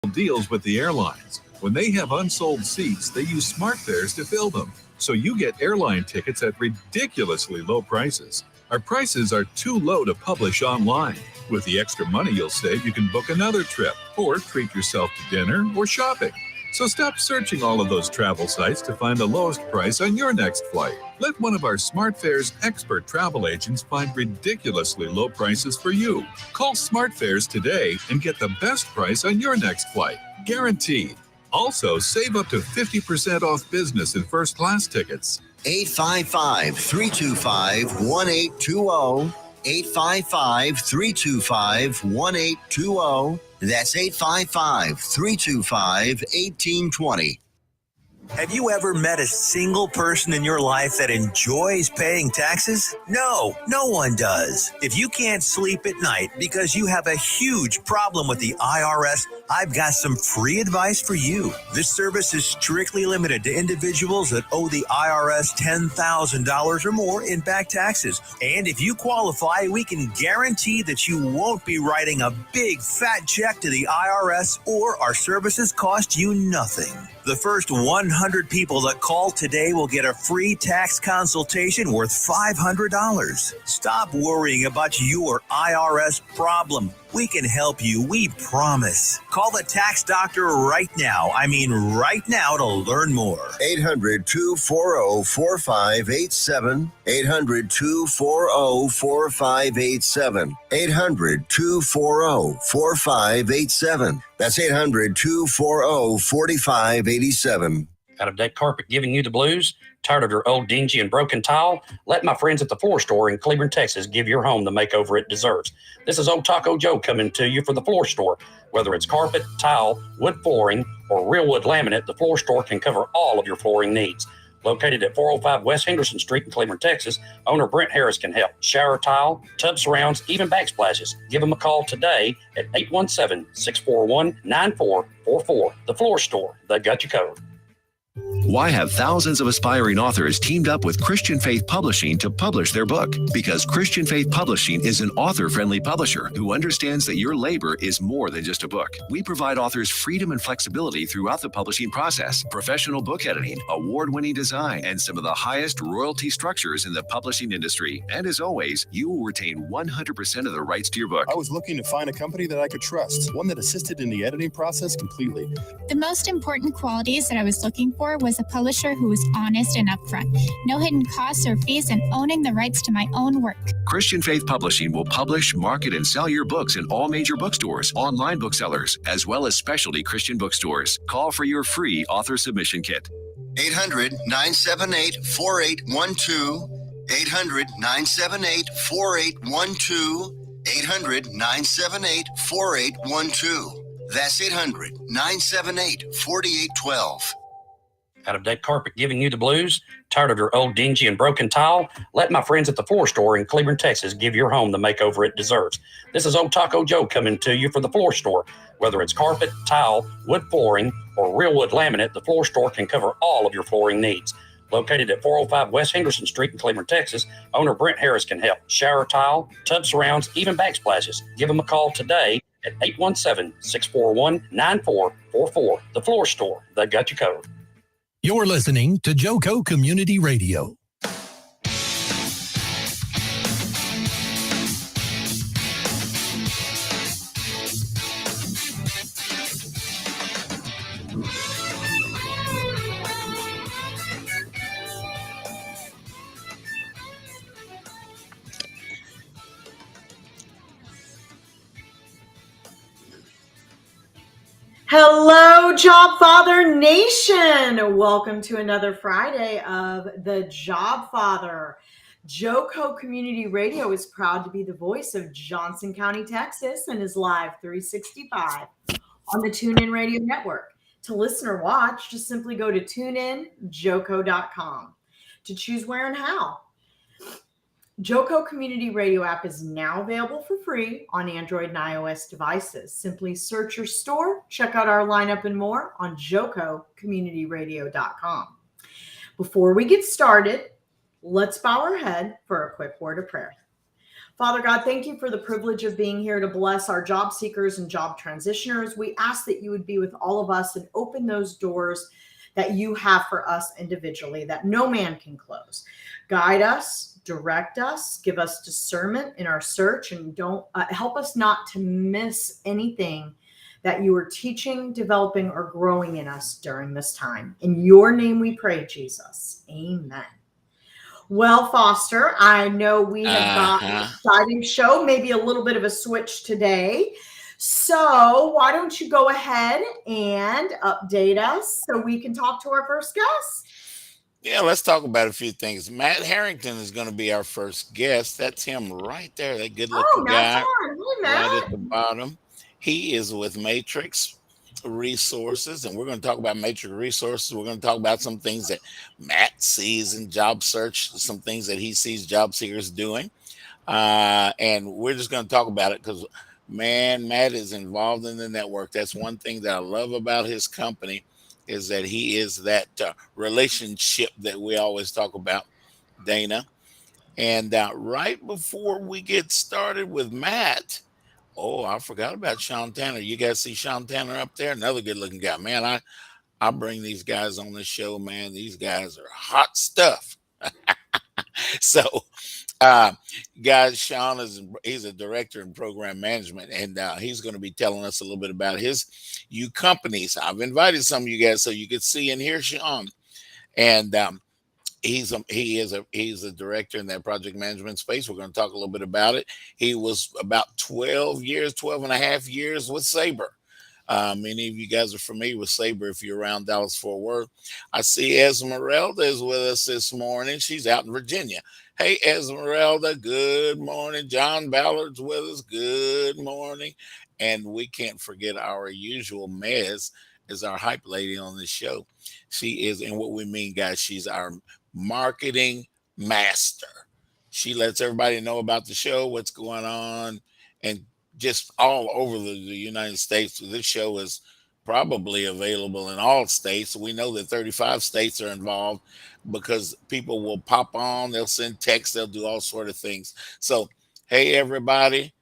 deals with the airlines. When they have unsold seats, they use SmartFares to fill them. So you get airline tickets at ridiculously low prices. Our prices are too low to publish online. With the extra money you'll save, you can book another trip or treat yourself to dinner or shopping. So stop searching all of those travel sites to find the lowest price on your next flight. Let one of our SmartFares expert travel agents find ridiculously low prices for you. Call SmartFares today and get the best price on your next flight. Guaranteed. Also, save up to 50% off business and first class tickets. 855-325-1820. 855-325-1820. That's 855-325-1820. Have you ever met a single person in your life that enjoys paying taxes? No, no one does. If you can't sleep at night because you have a huge problem with the IRS, I've got some free advice for you. This service is strictly limited to individuals that owe the IRS $10,000 or more in back taxes. And if you qualify, we can guarantee that you won't be writing a big fat check to the IRS, or our services cost you nothing. The first 100 people that call today will get a free tax consultation worth $500. Stop worrying about your IRS problem. We can help you, we promise. Call the tax doctor right now. I mean right now, to learn more. 800-240-4587. 800-240-4587. 800-240-4587. That's 800-240-4587. Out of deck carpet giving you the blues? Tired of your old dingy and broken tile? Let my friends at the Floor Store in Cleveland, Texas give your home the makeover it deserves. This is Old Taco Joe coming to you for the Floor Store. Whether it's carpet, tile, wood flooring, or real wood laminate, the Floor Store can cover all of your flooring needs. Located at 405 West Henderson Street in Cleveland, Texas, owner Brent Harris can help. Shower tile, tub surrounds, even backsplashes. Give them a call today at 817-641-9444. The Floor Store, they got you covered. Why have thousands of aspiring authors teamed up with Christian Faith Publishing to publish their book? Because Christian Faith Publishing is an author-friendly publisher who understands that your labor is more than just a book. We provide authors freedom and flexibility throughout the publishing process, professional book editing, award-winning design, and some of the highest royalty structures in the publishing industry. And as always, you will retain 100% of the rights to your book. I was looking to find a company that I could trust, one that assisted in the editing process completely. The most important qualities that I was looking for was a publisher who was honest and upfront, no hidden costs or fees, and owning the rights to my own work. Christian Faith Publishing will publish, market, and sell your books in all major bookstores, online booksellers, as well as specialty Christian bookstores. Call for your free author submission kit. 800-978-4812. 800-978-4812. 800-978-4812. That's 800-978-4812. Out of deck carpet giving you the blues? Tired of your old dingy and broken tile? Let my friends at the Floor Store in Cleveland, Texas give your home the makeover it deserves. This is Old Taco Joe coming to you for the Floor Store. Whether it's carpet, tile, wood flooring, or real wood laminate, the Floor Store can cover all of your flooring needs. Located at 405 West Henderson Street in Cleveland, Texas, owner Brent Harris can help. Shower tile, tub surrounds, even backsplashes. Give them a call today at 817-641-9444. The Floor Store, they got you covered. You're listening to JoCo Community Radio. Hello, Jobfather Nation. Welcome to another Friday of the Jobfather. JoCo Community Radio is proud to be the voice of Johnson County, Texas, and is live 365 on the TuneIn Radio Network. To listen or watch, just simply go to tuneinjoco.com to choose where and how. JoCo Community Radio app is now available for free on Android and iOS devices. Simply search your store, check out our lineup and more on jococommunityradio.com. Before we get started, let's bow our head for a quick word of prayer. Father God, thank you for the privilege of being here to bless our job seekers and job transitioners. We ask that you would be with all of us and open those doors that you have for us individually that no man can close. Guide us, direct us, give us discernment in our search, and don't help us not to miss anything that you are teaching, developing, or growing in us during this time. In your name we pray, Jesus. Amen. Well, Foster, I know we have got an exciting show, maybe a little bit of a switch today. So why don't you go ahead and update us so we can talk to our first guest? Yeah, let's talk about a few things. Matt Harrington is going to be our first guest. That's him right there, that good-looking Matt's guy on. Hey, Matt. right at the bottom. He is with Matrix Resources, and we're going to talk about Matrix Resources. We're going to talk about some things that Matt sees in job search, some things that he sees job seekers doing. And we're just going to talk about it because, man, Matt is involved in the network. That's one thing that I love about his company, is that he is that relationship that we always talk about, Dana. And right before we get started with Matt, oh, I forgot about Sean Tanner. You guys see Sean Tanner up there? Another good looking guy. Man, I bring these guys on the show, man. These guys are hot stuff. So, guys, Sean he's a director in program management, and he's going to be telling us a little bit about his companies. I've invited some of you guys so you could see and hear Sean, and he's a director in that project management space. We're going to talk a little bit about it. He was about 12 and a half years with Sabre. Many of you guys are familiar with Sabre if you're around Dallas-Fort Worth. I see Esmeralda is with us this morning. She's out in Virginia. Hey, Esmeralda, good morning. John Ballard's with us. Good morning. And we can't forget our usual Mez is our hype lady on the show. She is, and what we mean, guys, she's our marketing master. She lets everybody know about the show, what's going on, and just all over the United States. This show is probably available in all states. We know that 35 states are involved because people will pop on, they'll send texts, they'll do all sort of things. So, hey, everybody,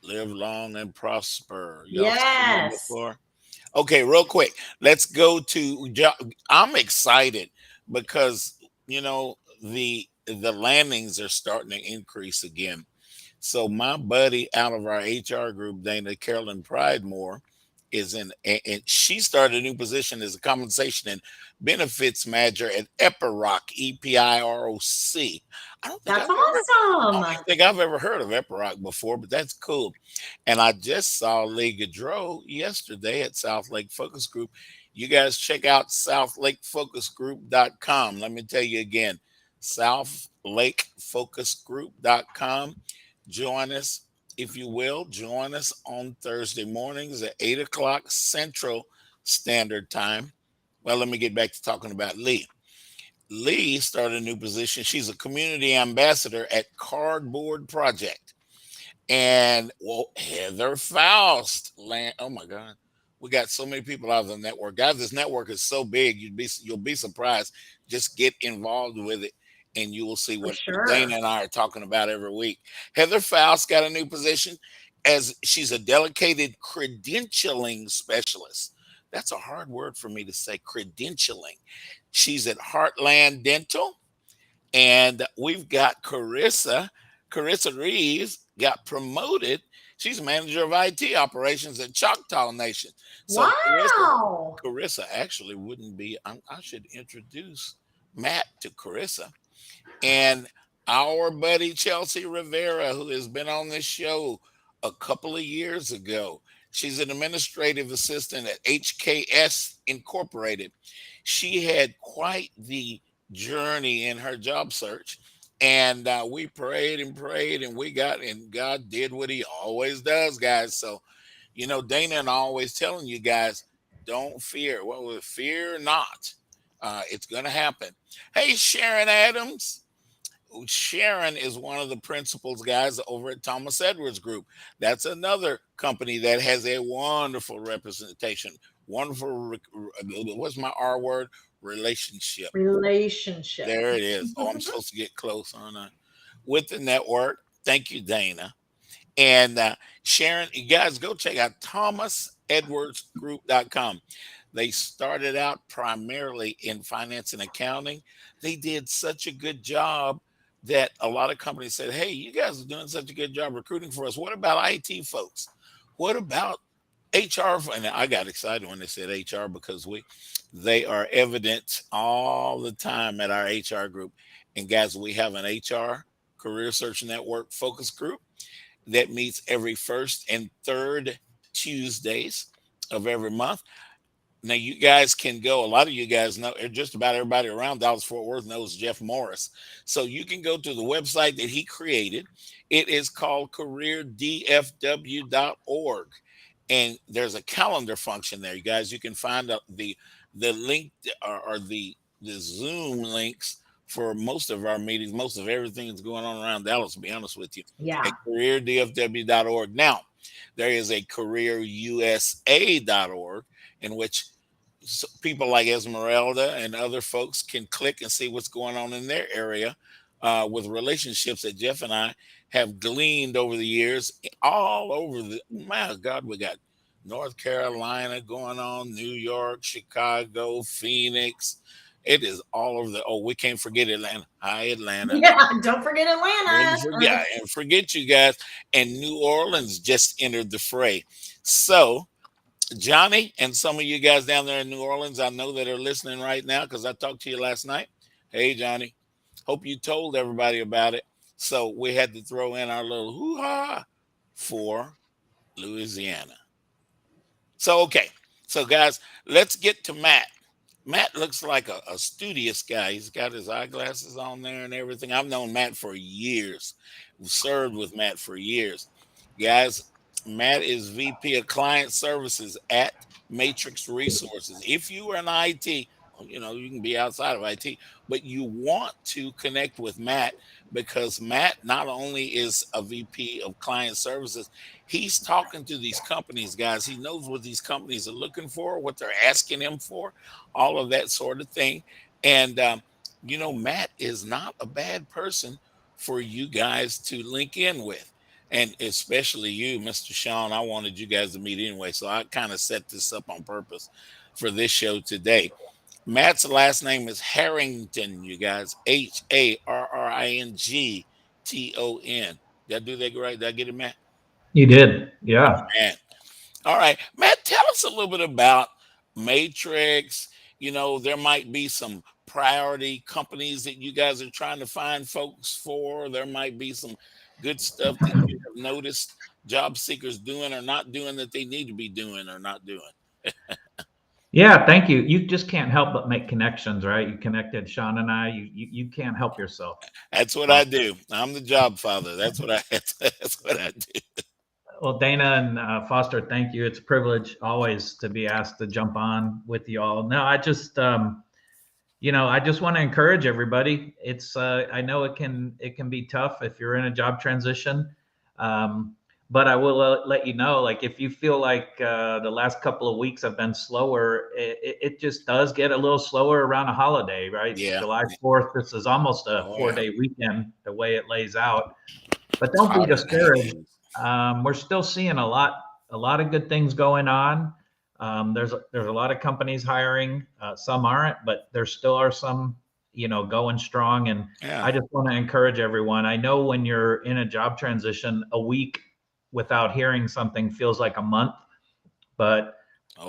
live long and prosper. Y'all seen that before? Okay, real quick, let's go to I'm excited because, you know, the landings are starting to increase again. So my buddy out of our HR group, Dana Carolyn Pridemore, is in, and she started a new position as a compensation and benefits manager at Epiroc, EPIROC. That's awesome. I don't think I've ever heard of Epiroc before, but that's cool. And I just saw Lee Gaudreau yesterday at South Lake Focus Group. You guys check out southlakefocusgroup.com. Let me tell you again, southlakefocusgroup.com. Join us, if you will. Join us on Thursday mornings at 8 o'clock Central Standard Time. Well, let me get back to talking about Lee. Lee started a new position. She's a community ambassador at Cardboard Project. And, well, Heather Faust. Oh, my God. We got so many people out of the network. Guys, this network is so big, you'll be surprised. Just get involved with it, and you will see what Dana and I are talking about every week. Heather Faust got a new position as she's a delegated credentialing specialist. That's a hard word for me to say, credentialing. She's at Heartland Dental. And we've got Carissa Reeves got promoted. She's manager of IT operations at Choctaw Nation. So wow. Carissa actually wouldn't be, I should introduce Matt to Carissa. And our buddy Chelsea Rivera, who has been on this show a couple of years ago. She's an administrative assistant at HKS Incorporated. She had quite the journey in her job search. And we prayed and prayed, and God did what he always does, guys. So, you know, Dana and I always telling you guys, don't fear. Well, fear not. It's going to happen. Hey, Sharon Adams. Sharon is one of the principals, guys, over at Thomas Edwards Group. That's another company that has a wonderful representation. Wonderful, what's my R word? Relationship. There it is. Oh, I'm supposed to get close, aren't I? With the network. Thank you, Dana. And Sharon, you guys go check out thomasedwardsgroup.com. They started out primarily in finance and accounting. They did such a good job that a lot of companies said, hey, you guys are doing such a good job recruiting for us. What about IT folks? What about HR? And I got excited when they said HR because they are evident all the time at our HR group. And guys, we have an HR career search network focus group that meets every first and third Tuesdays of every month. Now, you guys can go. A lot of you guys know, just about everybody around Dallas Fort Worth knows Jeff Morris. So you can go to the website that he created. It is called careerdfw.org. And there's a calendar function there, you guys. You can find the link or the Zoom links for most of our meetings, most of everything that's going on around Dallas, to be honest with you, Yeah. at careerdfw.org. Now, there is a careerusa.org in which people like Esmeralda and other folks can click and see what's going on in their area with relationships that Jeff and I have gleaned over the years all over my God, we got North Carolina going on, New York, Chicago, Phoenix. It is all over we can't forget Atlanta. Hi, Atlanta. Yeah, don't forget Atlanta. And forget you guys. And New Orleans just entered the fray. So, Johnny and some of you guys down there in New Orleans, I know that are listening right now because I talked to you last night. Hey, Johnny, hope you told everybody about it. So we had to throw in our little hoo-ha for Louisiana. So, okay. So, guys, let's get to Matt. Matt looks like a studious guy. He's got his eyeglasses on there and everything. I've known Matt for years. We've served with Matt for years. Guys, Matt is VP of Client Services at Matrix Resources. If you are in IT, you know, you can be outside of IT, but you want to connect with Matt because Matt not only is a VP of Client Services, he's talking to these companies, guys. He knows what these companies are looking for, what they're asking him for, all of that sort of thing. And, you know, Matt is not a bad person for you guys to link in with. And especially you, Mr. Sean, I wanted you guys to meet anyway. So I kind of set this up on purpose for this show today. Matt's last name is Harrington, you guys. Harrington. Did I do that right? Did I get it, Matt? You did. Yeah. Man. All right. Matt, tell us a little bit about Matrix. You know, there might be some priority companies that you guys are trying to find folks for. There might be some good stuff that you have noticed job seekers doing or not doing that they need to be doing or not doing. Yeah, thank you. You just can't help but make connections, right? You connected Sean and I. You can't help yourself. That's what I do. I'm the Jobfather. That's what I do. Well, Dana and Foster, thank you. It's a privilege always to be asked to jump on with you all. No, I just you know, I just want to encourage everybody. It's I know it can be tough if you're in a job transition. But I will let you know, like, if you feel like the last couple of weeks have been slower, it just does get a little slower around a holiday, right? Yeah. July 4th, this is almost a 4-day weekend, the way it lays out. But don't be discouraged. We're still seeing a lot of good things going on. There's a lot of companies hiring. Some aren't, but there still are some, you know, going strong. And I just want to encourage everyone. I know when you're in a job transition, a week without hearing something feels like a month, but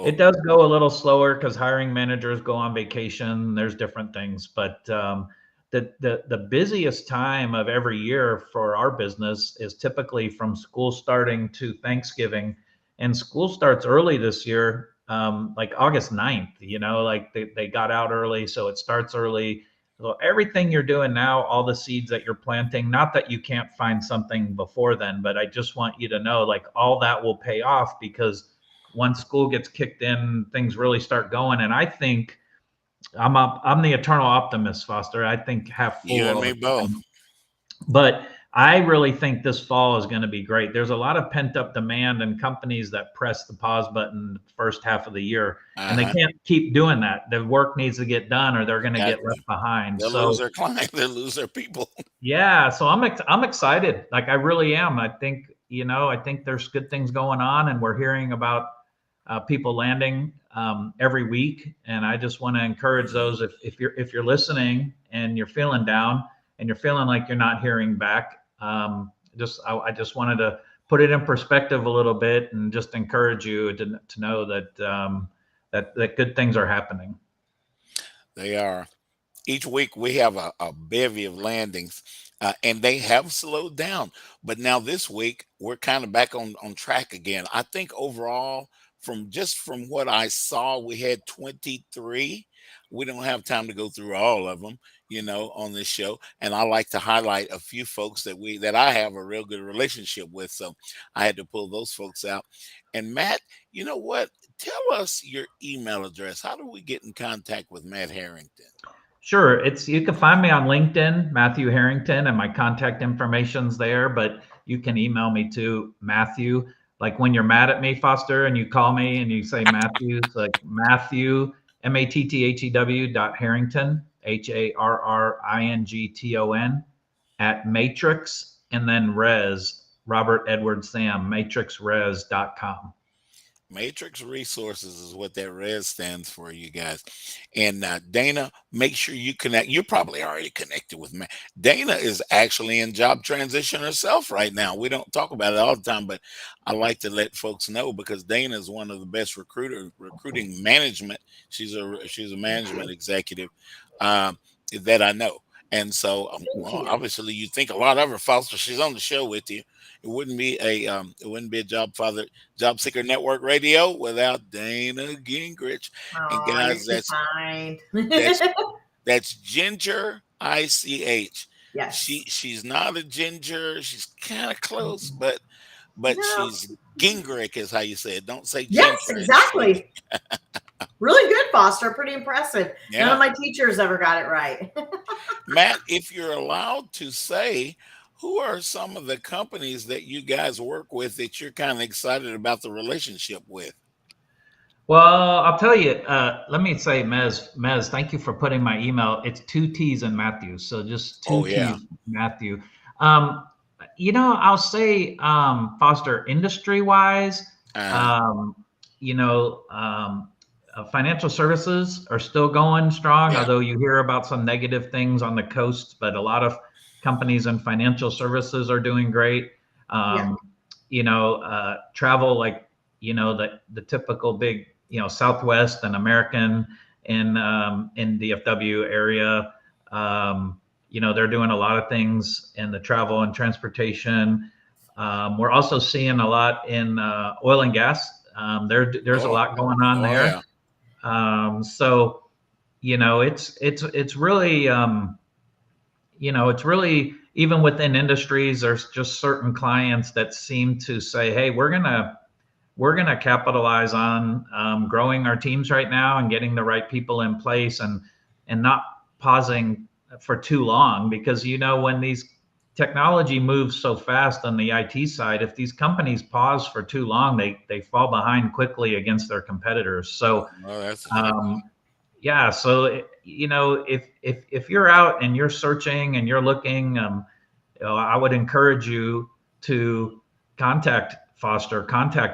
it does go a little slower because hiring managers go on vacation. There's different things, but the busiest time of every year for our business is typically from school starting to Thanksgiving, and school starts early this year, like August 9th, you know, like they got out early, so it starts early. So everything you're doing now, all the seeds that you're planting, not that you can't find something before then, but I just want you to know, like, all that will pay off because once school gets kicked in, things really start going. And I think I'm the eternal optimist, Foster. I think half full. You and me both. But I really think this fall is going to be great. There's a lot of pent up demand and companies that press the pause button the first half of the year, and they can't keep doing that. The work needs to get done, or they're going to get left behind. They'll lose their clients. They'll lose their people. Yeah, so I'm excited. Like, I really am. I think there's good things going on, and we're hearing about people landing every week. And I just want to encourage those, if you're listening and you're feeling down and you're feeling like you're not hearing back. I just wanted to put it in perspective a little bit and just encourage you to know that that good things are happening. They are. Each week we have a bevy of landings, and they have slowed down. But now this week we're kind of back on track again. I think overall, from what I saw, we had 23. We don't have time to go through all of them, on this show. And I like to highlight a few folks that I have a real good relationship with. So I had to pull those folks out. And Matt, you know what? Tell us your email address. How do we get in contact with Matt Harrington? Sure. You can find me on LinkedIn, Matthew Harrington, and my contact information's there, but you can email me to Matthew. Like when you're mad at me, Foster, and you call me and you say Matthew, it's like Matthew, MATTHEW.Harrington, HARRINGTON @ Matrix, and then Res, Robert Edward Sam, matrixres.com. Matrix Resources is what that RES stands for, you guys. And Dana, make sure you connect. You're probably already connected with me. Dana is actually in job transition herself right now. We don't talk about it all the time, but I like to let folks know because Dana is one of the best recruiting management. She's a management executive that I know. And so, obviously, you think a lot of her, Foster. She's on the show with you. It wouldn't be a Jobfather, Jobseeker Network Radio without Dana Gingerich. And guys, that's Ginger ICH. Yes. She's not a ginger. She's kind of close, but she's Gingerich is how you say it. Don't say ginger. Yes, exactly. Really good, Foster. Pretty impressive. Yeah. None of my teachers ever got it right. Matt, if you're allowed to say, who are some of the companies that you guys work with that you're kind of excited about the relationship with? Well, I'll tell you, let me say, Mez, thank you for putting my email. It's 2 T's in Matthew. So just 2 T's, Matthew. I'll say, Foster, industry-wise, financial services are still going strong, although you hear about some negative things on the coast, but a lot of companies in financial services are doing great. Travel, like, the typical big, Southwest and American in DFW area, they're doing a lot of things in the travel and transportation. We're also seeing a lot in oil and gas. There's a lot going on there. So, it's really, it's really, even within industries, there's just certain clients that seem to say, hey, we're gonna capitalize on growing our teams right now and getting the right people in place and not pausing for too long, because when these technology moves so fast on the IT side, if these companies pause for too long, they fall behind quickly against their competitors. So so if you're out and you're searching and you're looking, I would encourage you to contact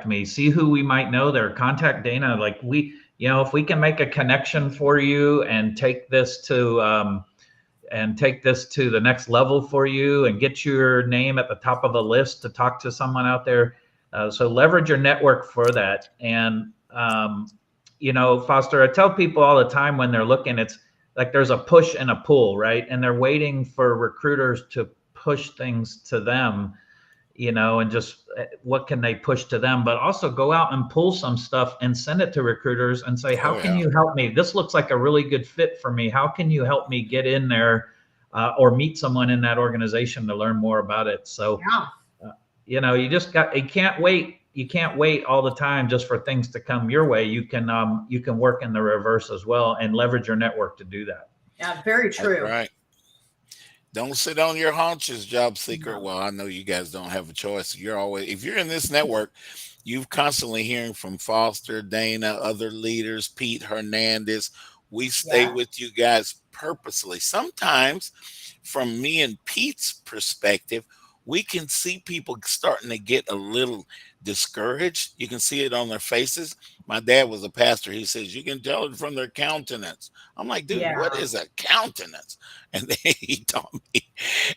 me, see who we might know there, contact Dana. Like if we can make a connection for you and take this to the next level for you and get your name at the top of the list to talk to someone out there. So leverage your network for that. And, Foster, I tell people all the time when they're looking, it's like there's a push and a pull, right? And they're waiting for recruiters to push things to them, and just what can they push to them, but also go out and pull some stuff and send it to recruiters and say, how can you help me? This looks like a really good fit for me. How can you help me get in there or meet someone in that organization to learn more about it? So, you can't wait. You can't wait all the time just for things to come your way. You can work in the reverse as well and leverage your network to do that. Yeah, very true. That's right. Don't sit on your haunches, job seeker. Well, I know you guys don't have a choice. You're always, if you're in this network, you've constantly hearing from Foster, Dana, other leaders, Pete Hernandez. We stay Yeah. with you guys purposely. Sometimes, from me and Pete's perspective, we can see people starting to get a little discouraged. You can see it on their faces. My dad was a pastor. He says, you can tell it from their countenance. I'm like, dude, what Yeah. is a countenance? And then he taught me.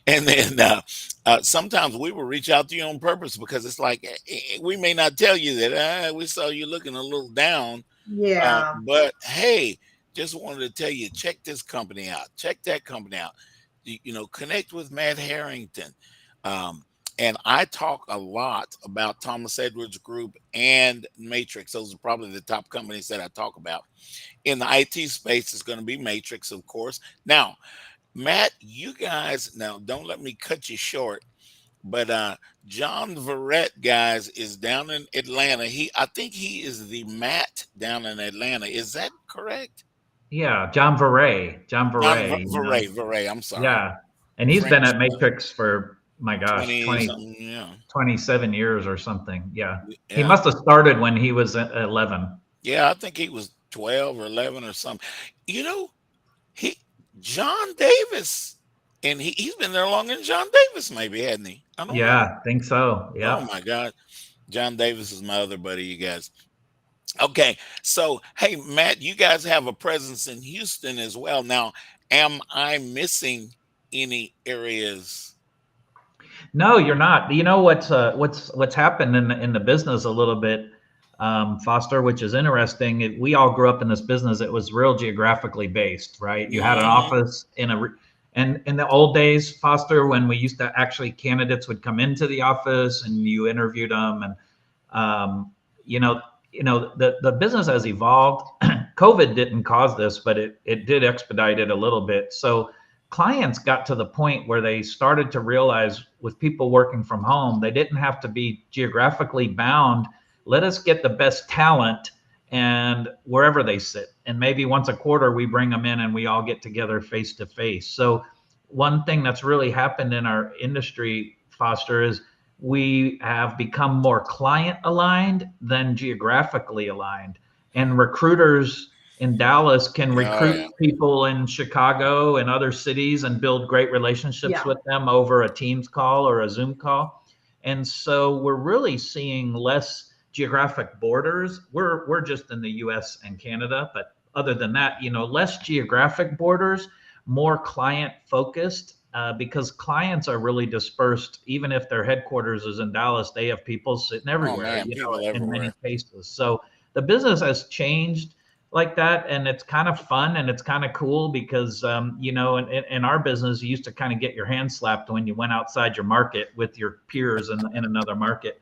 And then sometimes we will reach out to you on purpose because it's like, we may not tell you that we saw you looking a little down. Yeah. But hey, just wanted to tell you, check this company out, check that company out. Connect with Matt Harrington. And I talk a lot about Thomas Edwards Group and Matrix. Those are probably the top companies that I talk about. In the IT space, it's going to be Matrix, of course. Now, Matt, you guys, now don't let me cut you short, but John Verrett, guys, is down in Atlanta. I think he is the Matt down in Atlanta. Is that correct? Yeah, John Verrey. John Verrey. Verrey. I'm sorry. Yeah, and he's been French, at Matrix for, my gosh, 20 something, yeah. 27 years or something. Yeah. He Yeah. must have started when he was 11. Yeah, I think he was 12 or 11 or something. John Davis, and he's been there longer than John Davis, maybe, hadn't he? I don't know. I think so. Yeah. Oh my God. John Davis is my other buddy, you guys. Okay. So, hey, Matt, you guys have a presence in Houston as well. Now, am I missing any areas? No, you're not. You know what's happened in the business a little bit, Foster, which is interesting. We all grew up in this business. It was real geographically based, right? You had an office and in the old days, Foster, when we used to actually, candidates would come into the office and you interviewed them, and the business has evolved. COVID didn't cause this, but it did expedite it a little bit. So clients got to the point where they started to realize, with people working from home, they didn't have to be geographically bound. Let us get the best talent and wherever they sit. And maybe once a quarter, we bring them in and we all get together face to face. So one thing that's really happened in our industry, Foster, is we have become more client aligned than geographically aligned. And recruiters in Dallas can recruit people in Chicago and other cities and build great relationships with them over a Teams call or a Zoom call. And so we're really seeing less geographic borders. We're just in the US and Canada, but other than that, less geographic borders, more client focused, because clients are really dispersed. Even if their headquarters is in Dallas, they have people sitting everywhere, in many cases. So the business has changed like that, and it's kind of fun and it's kind of cool because in our business, you used to kind of get your hand slapped when you went outside your market with your peers in another market.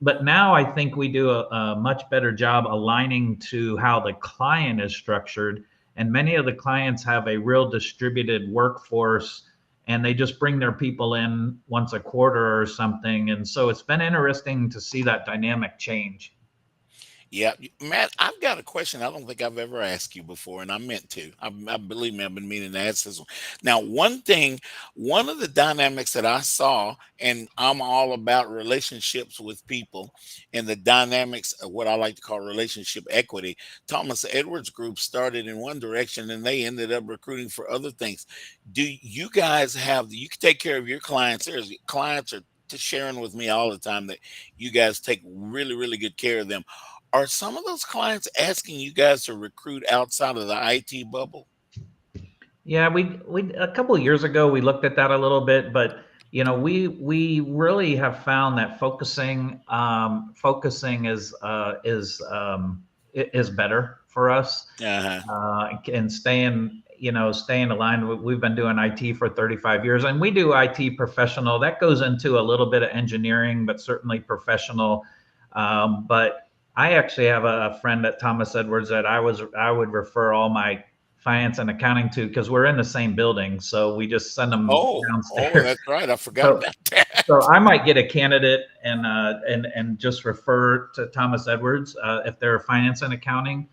But now I think we do a much better job aligning to how the client is structured, and many of the clients have a real distributed workforce, and they just bring their people in once a quarter or something. And so it's been interesting to see that dynamic change. Yeah, Matt, I've got a question I don't think I've ever asked you before, and I meant to. I believe me, I've been meaning to ask this one. Now, one of the dynamics that I saw, and I'm all about relationships with people and the dynamics of what I like to call relationship equity. Thomas Edwards Group started in one direction and they ended up recruiting for other things. Do you guys you can take care of your clients? Clients are sharing with me all the time that you guys take really, really good care of them. Are some of those clients asking you guys to recruit outside of the IT bubble? Yeah, we a couple of years ago we looked at that a little bit, but we really have found that focusing is better for us, and staying aligned. We've been doing IT for 35 years, and we do IT professional. That goes into a little bit of engineering, but certainly professional. But I actually have a friend at Thomas Edwards that I would refer all my finance and accounting to, because we're in the same building. So we just send them downstairs. Oh, that's right. I forgot about that. So I might get a candidate and just refer to Thomas Edwards if they're finance and accounting.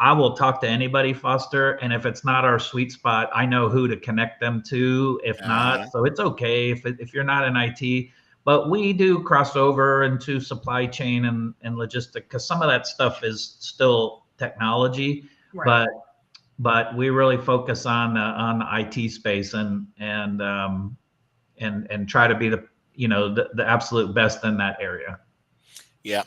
I will talk to anybody, Foster, and if it's not our sweet spot, I know who to connect them to. If not, so it's okay if you're not in IT. But we do cross over into supply chain and logistic, because some of that stuff is still technology, Right. but we really focus on the IT space and try to be the absolute best in that area. Yeah.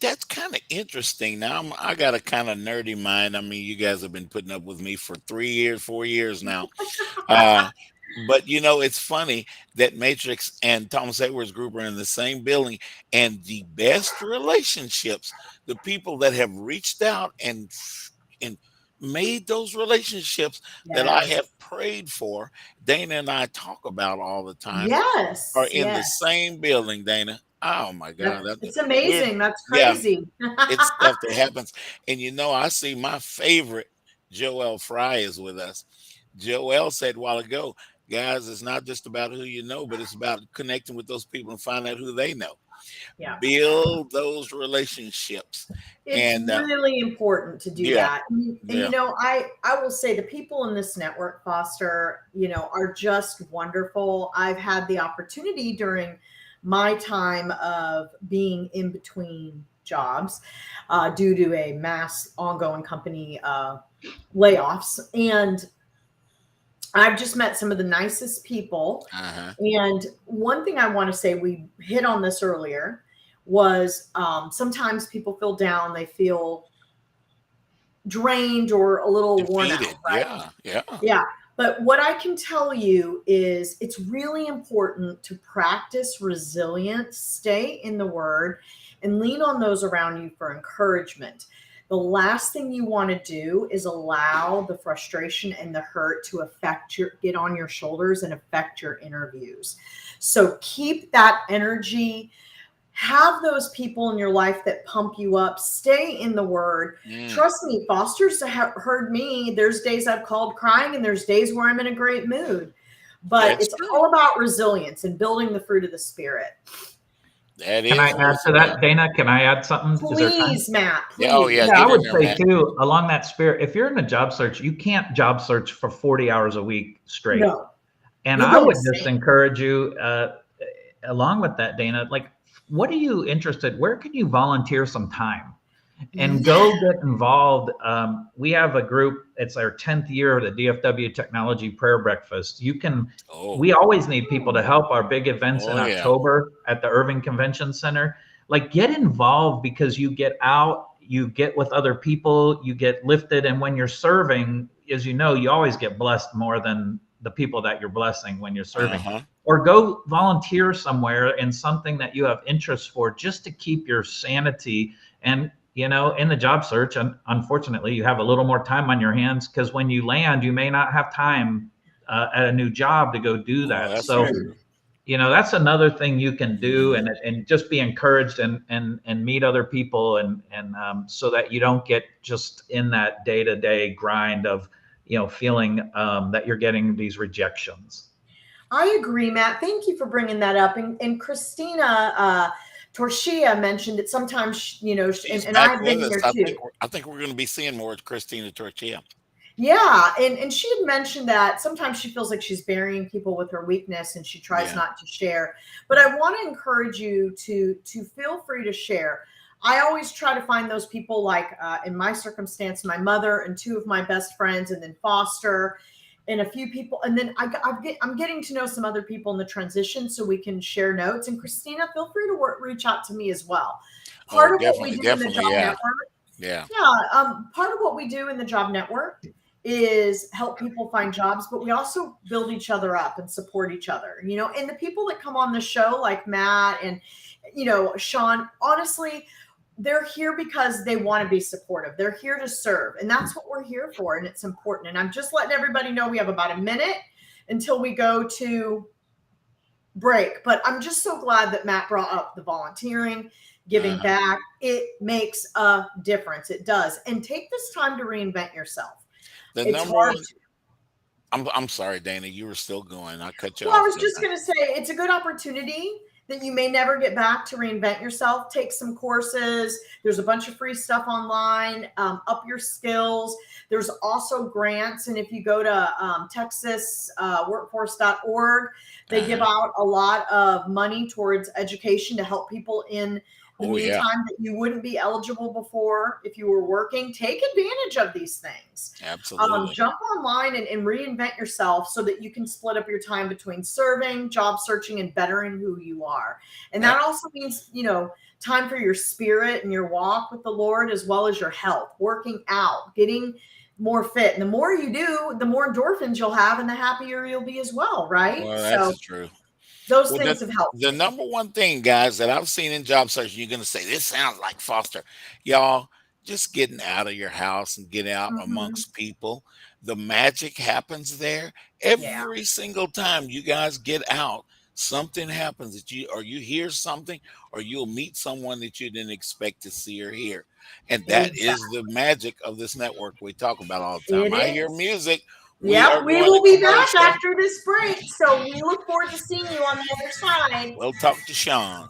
That's kind of interesting. Now I got a kind of nerdy mind. I mean, you guys have been putting up with me for 3 years, 4 years now. But it's funny that Matrix and Thomas Edwards Group are in the same building, and the best relationships, the people that have reached out and made those relationships that I Yes. have prayed for, Dana and I talk about all the time, are Yes. in the Yes. same building, Dana. Oh my God. It's We're amazing. That's yeah, crazy. it's stuff that happens. And I see my favorite Joel Fry is with us. Joel said a while ago, guys, it's not just about who you know, but it's about connecting with those people and find out who they know. Yeah. Build those relationships. It's And really important to do yeah, that. And yeah. I will say the people in this network, Foster, are just wonderful. I've had the opportunity during my time of being in between jobs due to a mass ongoing company layoffs. And I've just met some of the nicest people. And one thing I want to say, we hit on this earlier, was sometimes people feel down, they feel drained or a little worn out, Defeated. right? Yeah. Yeah. But what I can tell you is it's really important to practice resilience, stay in the word, and lean on those around you for encouragement. The last thing you want to do is allow the frustration and the hurt to get on your shoulders and affect your interviews. So keep that energy. Have those people in your life that pump you up. Stay in the word. Trust me, Foster's heard me. There's days I've called crying, and there's days where I'm in a great mood. But it's all about resilience and building the fruit of the Spirit. Can I add to that, Dana? Can I add something? Please, Matt. Please. Yeah, I would say too, along that spirit, if you're in a job search, you can't job search for 40 hours a week straight. No. And I would just encourage you, along with that, Dana, like, what are you interested? Where can you volunteer some time and go get involved? We have a group, it's our 10th year of the DFW Technology Prayer Breakfast. We always need people to help our big events in October at the Irving Convention Center. Like, get involved, because you get out, you get with other people, you get lifted. And when you're serving, as you know, you always get blessed more than the people that you're blessing when you're serving. Or go volunteer somewhere in something that you have interest for, just to keep your sanity. And in the job search, unfortunately, you have a little more time on your hands, because when you land, you may not have time at a new job to go do that. That's another thing you can do, and just be encouraged and meet other people, and so that you don't get just in that day-to-day grind of feeling that you're getting these rejections. I agree, Matt. Thank you for bringing that up. And Christina Torchia mentioned that sometimes, and I've been here too. I think we're going to be seeing more of Christina Torchia. Yeah. And she had mentioned that sometimes she feels like she's burying people with her weakness, and she tries not to share. But I want to encourage you to feel free to share. I always try to find those people, like in my circumstance, my mother and two of my best friends, and then Foster and a few people. And then I'm getting to know some other people in the transition, so we can share notes. And Christina, feel free to reach out to me as well. Part of what we do in the Job Network. Part of what we do in the Job Network is help people find jobs, but we also build each other up and support each other, and the people that come on the show, like Matt and, Sean, honestly, they're here because they want to be supportive. They're here to serve. And that's what we're here for. And it's important. And I'm just letting everybody know we have about a minute until we go to break. But I'm just so glad that Matt brought up the volunteering, giving back. It makes a difference. It does. And take this time to reinvent yourself. I'm sorry, Dana, you were still going. I cut you off. off. I was just going to say, it's a good opportunity that you may never get back to reinvent yourself, take some courses. There's a bunch of free stuff online, up your skills. There's also grants. And if you go to texasworkforce.org, they give out a lot of money towards education to help people in the meantime that you wouldn't be eligible before if you were working. Take advantage of these things. Absolutely. Jump online and reinvent yourself so that you can split up your time between serving, job searching, and bettering who you are. And that also means, time for your spirit and your walk with the Lord, as well as your health, working out, getting more fit. And the more you do, the more endorphins you'll have and the happier you'll be as well, right? Well, that's true. Those things have helped. The number one thing, guys, that I've seen in job search, you're going to say, this sounds like Foster. Y'all, just getting out of your house and getting out amongst people. The magic happens there. Every single time you guys get out, something happens that you hear something, or you'll meet someone that you didn't expect to see or hear. And that is the magic of this network we talk about all the time. I hear music. We will be back after this break. So we look forward to seeing you on the other side. We'll talk to Sean.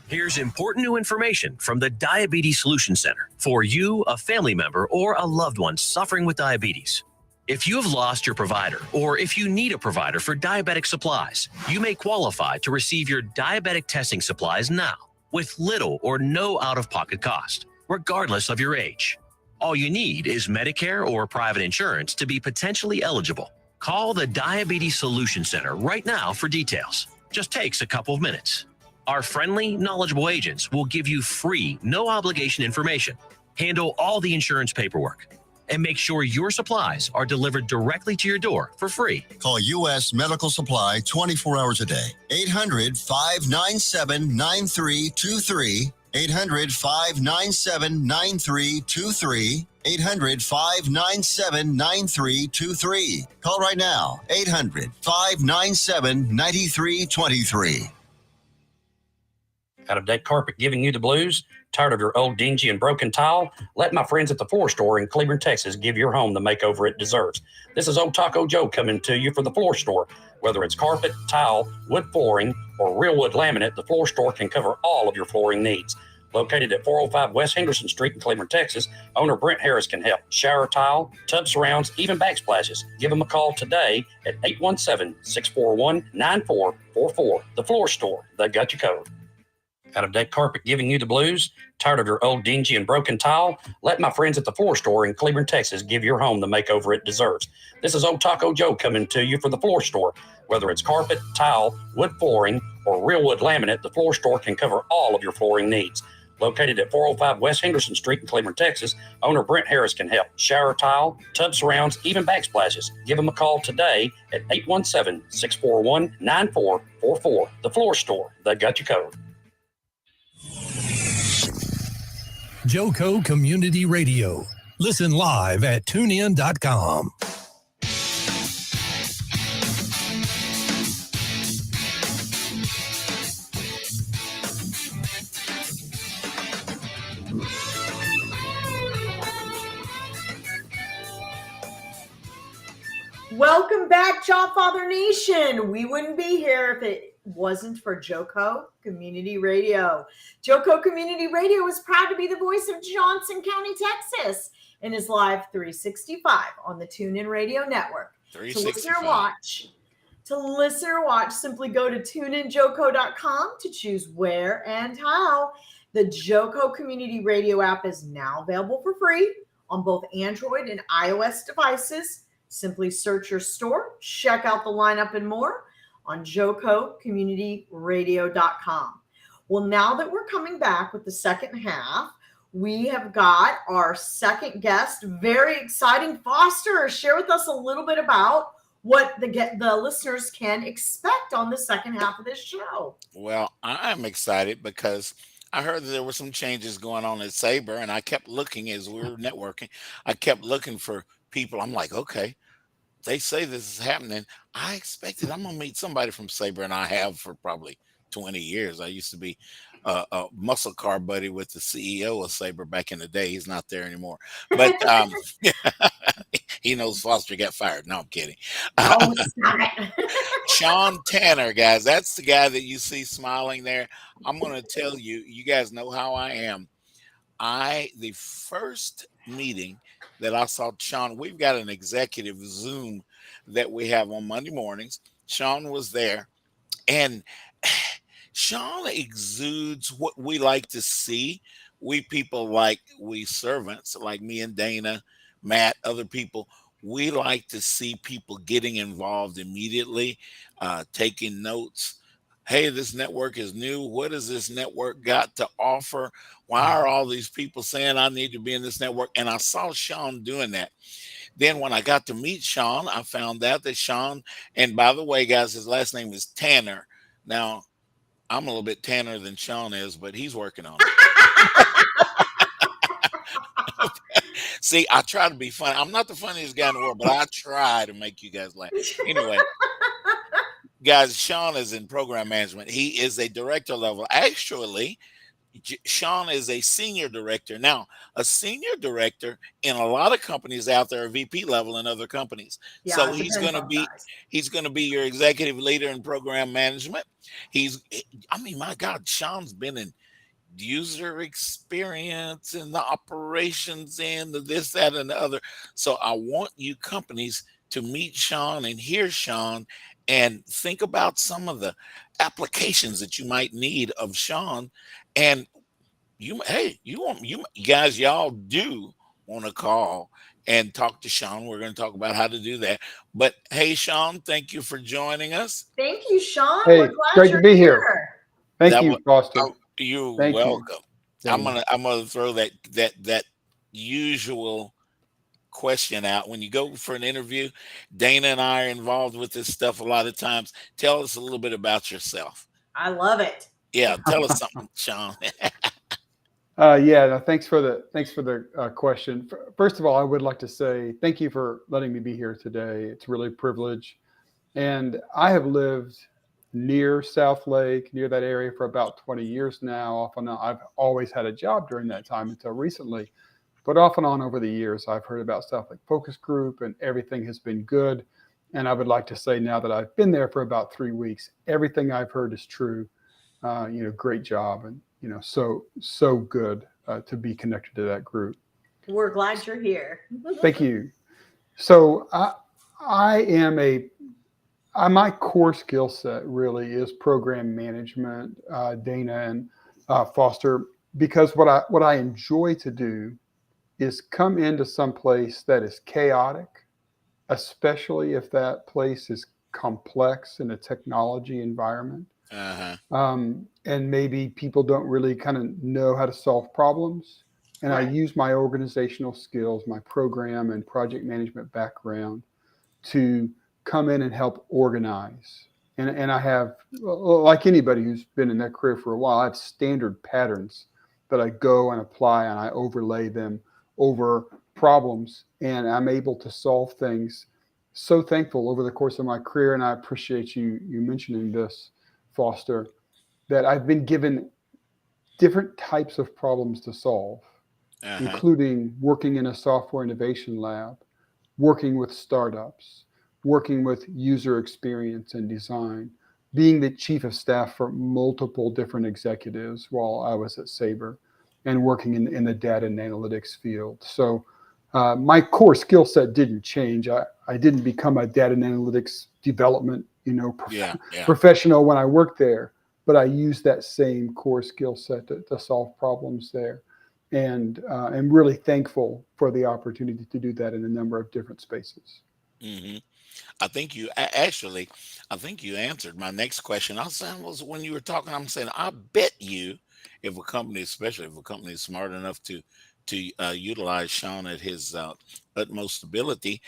Here's important new information from the Diabetes Solution Center for you, a family member, or a loved one suffering with diabetes. If you have lost your provider, or if you need a provider for diabetic supplies, you may qualify to receive your diabetic testing supplies now with little or no out-of-pocket cost, regardless of your age. All you need is Medicare or private insurance to be potentially eligible. Call the Diabetes Solution Center right now for details. Just takes a couple of minutes. Our friendly, knowledgeable agents will give you free, no-obligation information, handle all the insurance paperwork, and make sure your supplies are delivered directly to your door for free. Call U.S. Medical Supply 24 hours a day. 800-597-9323. 800-597-9323. 800-597-9323. Call right now. 800-597-9323. Out of dead carpet giving you the blues? Tired of your old dingy and broken tile? Let my friends at the Floor Store in Cleveland, Texas give your home the makeover it deserves. This is Old Taco Joe coming to you for the Floor Store. Whether it's carpet, tile, wood flooring, or real wood laminate, the Floor Store can cover all of your flooring needs. Located at 405 West Henderson Street in Cleveland, Texas, owner Brent Harris can help. Shower tile, tub surrounds, even backsplashes. Give them a call today at 817-641-9444. The Floor Store, they got you covered. Out of dead carpet giving you the blues? Tired of your old dingy and broken tile? Let my friends at the Floor Store in Cleveland, Texas give your home the makeover it deserves. This is Old Taco Joe coming to you for the Floor Store. Whether it's carpet, tile, wood flooring, or real wood laminate, the Floor Store can cover all of your flooring needs. Located at 405 West Henderson Street in Cleveland, Texas, owner Brent Harris can help. Shower tile, tub surrounds, even backsplashes. Give them a call today at 817-641-9444. The Floor Store, they got you covered. Joco Community Radio. Listen live at tunein.com. Welcome back, Jobfather Nation. We wouldn't be here if it wasn't for Joco Community Radio. Joco Community Radio is proud to be the voice of Johnson County, Texas, and is live 365 on the TuneIn Radio Network. To listen or watch, simply go to tuneinjoco.com to choose where and how. The Joco Community Radio app is now available for free on both Android and iOS devices. Simply search your store, check out the lineup and more on jococommunityradio.com. Well, now that we're coming back with the second half, we have got our second guest. Very exciting. Foster, share with us a little bit about what the listeners can expect on the second half of this show. Well, I'm excited because I heard that there were some changes going on at Sabre, and I kept looking as we were networking. I kept looking for people. I'm like, okay, they say this is happening. I expected I'm going to meet somebody from Sabre, and I have for probably 20 years. I used to be a muscle car buddy with the CEO of Sabre back in the day. He's not there anymore, but he knows Foster got fired. No, I'm kidding. Oh, stop it. Sean Tanner, guys, that's the guy that you see smiling there. I'm going to tell you, you guys know how I am. The first meeting that I saw Sean, we've got an executive Zoom that we have on Monday mornings. Sean was there, and Sean exudes what we like to see. We people like, we servants like me and Dana, Matt, other people, we like to see people getting involved immediately, taking notes. Hey, this network is new. What has this network got to offer? Why are all these people saying I need to be in this network? And I saw Sean doing that. Then when I got to meet Sean, I found out that Sean, and by the way, guys, his last name is Tanner. Now, I'm a little bit tanner than Sean is, but he's working on it. See, I try to be funny. I'm not the funniest guy in the world, but I try to make you guys laugh. Anyway, guys, Sean is in program management. He is a director level. Actually, Sean is a senior director. Now, a senior director in a lot of companies out there are VP level in other companies. Yeah, So it he's depends going to on be size. he's going to be your executive leader in program management. My God, Sean's been in user experience and the operations and the this, that, and the other. So I want you companies to meet Sean and hear Sean and think about some of the applications that you might need of Sean. And you guys, y'all do want to call and talk to Sean. We're going to talk about how to do that. But hey, Sean, thank you for joining us. Thank you, Sean. Hey, We're glad great to you're be here. Thank That you, was, Foster. you're Thank you. welcome. I'm gonna throw that usual question out when you go for an interview. Dana and I are involved with this stuff a lot of times. Tell us a little bit about yourself. I love it. Yeah, tell us something, Sean. Thanks for the question. First of all, I would like to say thank you for letting me be here today. It's really a privilege. And I have lived near South Lake, near that area for about 20 years now. Off and on, I've always had a job during that time until recently. But off and on over the years, I've heard about South Lake Focus Group, and everything has been good. And I would like to say now that I've been there for about 3 weeks, everything I've heard is true. Great job, and so good to be connected to that group. We're glad you're here. Thank you. So my core skill set really is program management, Dana and Foster, because what I enjoy to do is come into some place that is chaotic, especially if that place is complex in a technology environment. And maybe people don't really kind of know how to solve problems. And right. I use my organizational skills, my program and project management background to come in and help organize. And I have, like anybody who's been in that career for a while, I have standard patterns that I go and apply, and I overlay them over problems, and I'm able to solve things. So thankful over the course of my career, and I appreciate you mentioning this, Foster, that I've been given different types of problems to solve, including working in a software innovation lab, working with startups, working with user experience and design, being the chief of staff for multiple different executives while I was at Sabre, and working in the data and analytics field. So my core skill set didn't change. I didn't become a data and analytics development professional when I worked there, but I used that same core skill set to solve problems there. And I'm really thankful for the opportunity to do that in a number of different spaces. Mm-hmm. I think you answered my next question. I was saying, when you were talking, I'm saying, I bet you, if a company, especially if a company is smart enough to utilize Sean at his utmost ability,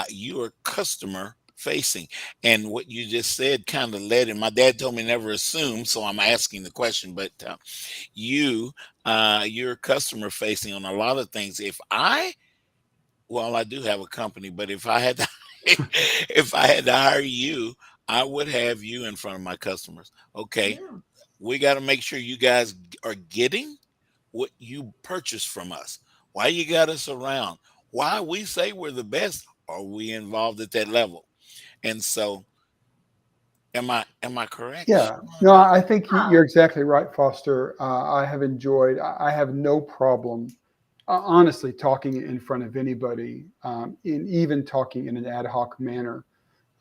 you are customer facing. And what you just said kind of led, and my dad told me never assume, so I'm asking the question, but you're customer facing on a lot of things. I do have a company, but if I had to hire you, I would have you in front of my customers. Okay, Yeah. we got to make sure you guys are getting what you purchased from us. Why you got us around? Why we say we're the best? Are we involved at that level? And so, am I correct, Yeah, Sean, no, about I that? think you're exactly right, Foster. I have enjoyed, I have no problem, honestly, talking in front of anybody, in even talking in an ad hoc manner.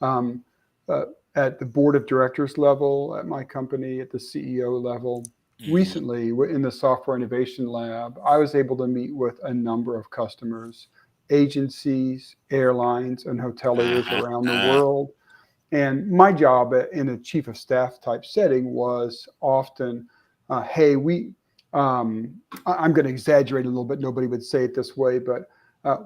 Um, uh, at the board of directors level, at my company, at the CEO level. Hmm. Recently, in the software innovation lab, I was able to meet with a number of customers, agencies, airlines, and hoteliers Uh-huh. around the world. And my job in a chief of staff type setting was often, hey, I'm going to exaggerate a little bit. Nobody would say it this way, but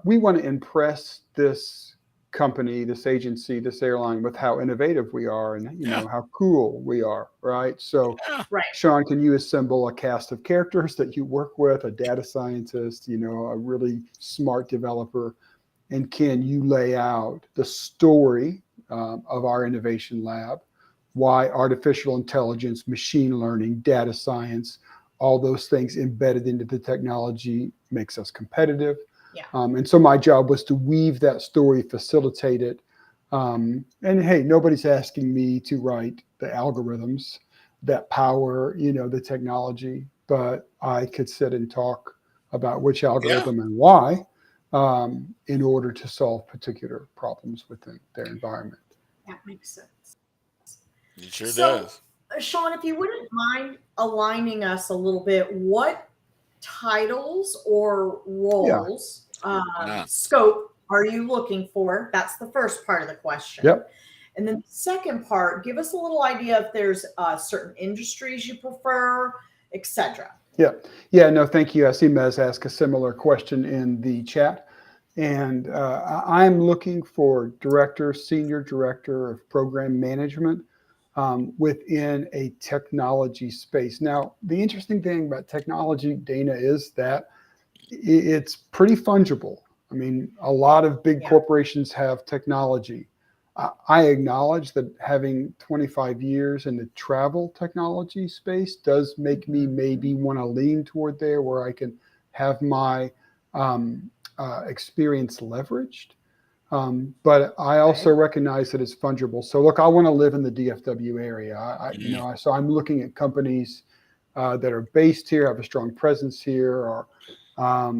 we want to impress this company, this agency, this airline with how innovative we are and Yeah. how cool we are, right? So, Yeah. Right. Sean, can you assemble a cast of characters that you work with, a data scientist, a really smart developer, and can you lay out the story of our innovation lab, why artificial intelligence, machine learning, data science, all those things embedded into the technology makes us competitive. Yeah. And so my job was to weave that story, facilitate it. And hey, nobody's asking me to write the algorithms that power, the technology, but I could sit and talk about which Yeah. algorithm and why in order to solve particular problems within their environment. That makes sense. It sure So, does. Sean, if you wouldn't mind aligning us a little bit, what titles or Yeah. roles, Yeah. scope are you looking for? That's the first part of the question. Yep. And then the second part, give us a little idea if there's certain industries you prefer, etc. Yeah. Yeah. No, thank you. I see Mez ask a similar question in the chat. And I'm looking for director, senior director of program management within a technology space. Now, the interesting thing about technology, Dana, is that it's pretty fungible. I mean, a lot of big Yeah. corporations have technology. I acknowledge that having 25 years in the travel technology space does make me maybe want to lean toward there where I can have my experience leveraged. But I also Okay. recognize that it's fungible. So look, I want to live in the DFW area. Mm. So I'm looking at companies that are based here, have a strong presence here, or I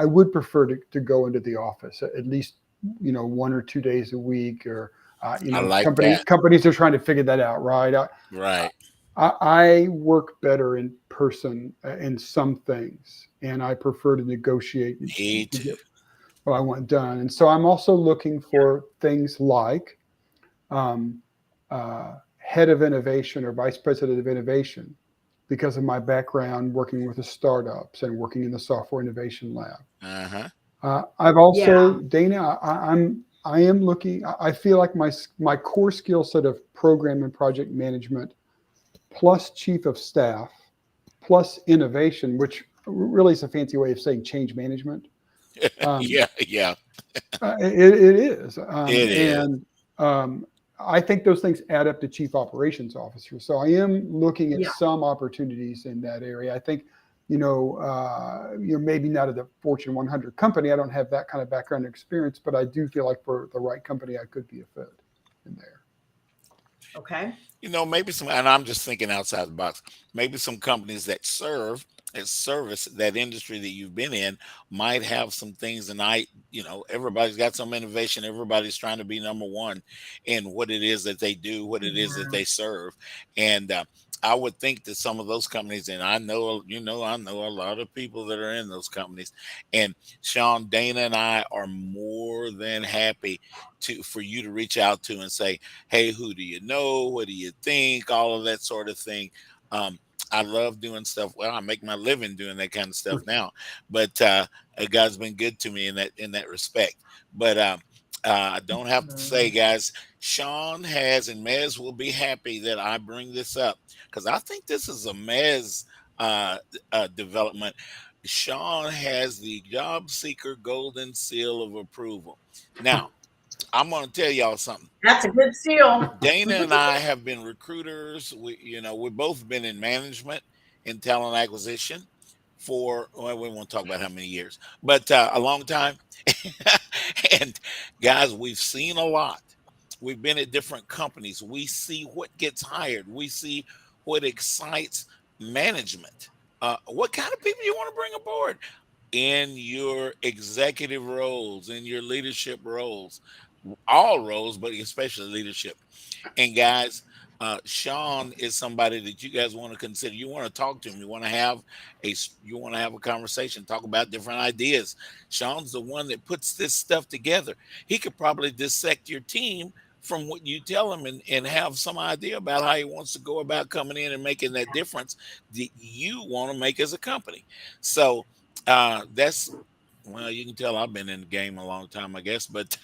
would prefer to go into the office at least 1 or 2 days a week, or I like that. companies are trying to figure that out, right? Right. I work better in person in some things, and I prefer to negotiate Me to too. get what I want done. And so I'm also looking for things like um, head of innovation or vice president of innovation, because of my background working with the startups and working in the software innovation lab. Uh-huh. I've also, Yeah. Dana, I am looking. I feel like my core skill set of program and project management, plus chief of staff, plus innovation, which really is a fancy way of saying change management. Um, Yeah. Yeah. it is, It is. and I think those things add up to chief operations officer. So I am looking at Yeah. some opportunities in that area. I think, maybe not at the Fortune 100 company. I don't have that kind of background experience, but I do feel like for the right company, I could be a fit in there. Okay. Maybe and I'm just thinking outside the box. Maybe some companies that service that industry that you've been in might have some things, and everybody's got some innovation. Everybody's trying to be number one in what it is that they do, what it is that Yeah. they serve. And I would think that some of those companies, and I know a lot of people that are in those companies, and Sean, Dana, and I are more than happy for you to reach out to and say, hey, who do you know? What do you think? All of that sort of thing. I love doing stuff. Well, I make my living doing that kind of stuff now, but God's been good to me in that respect. But I don't have to say, guys, Sean has, and Mez will be happy that I bring this up, because I think this is a Mez development. Sean has the Jobseeker Golden Seal of Approval. Now, I'm going to tell y'all something. That's a good seal. Dana and I have been recruiters. We've both been in management and talent acquisition for, well, we won't talk about how many years, but a long time. And guys, we've seen a lot. We've been at different companies. We see what gets hired. We see what excites management. What kind of people you want to bring aboard in your executive roles, in your leadership roles, all roles, but especially leadership. And guys, Sean is somebody that you guys want to consider. You want to talk to him. You want to have a conversation, talk about different ideas. Sean's the one that puts this stuff together. He could probably dissect your team from what you tell him and have some idea about how he wants to go about coming in and making that difference that you want to make as a company. So that's, well, you can tell I've been in the game a long time, I guess, but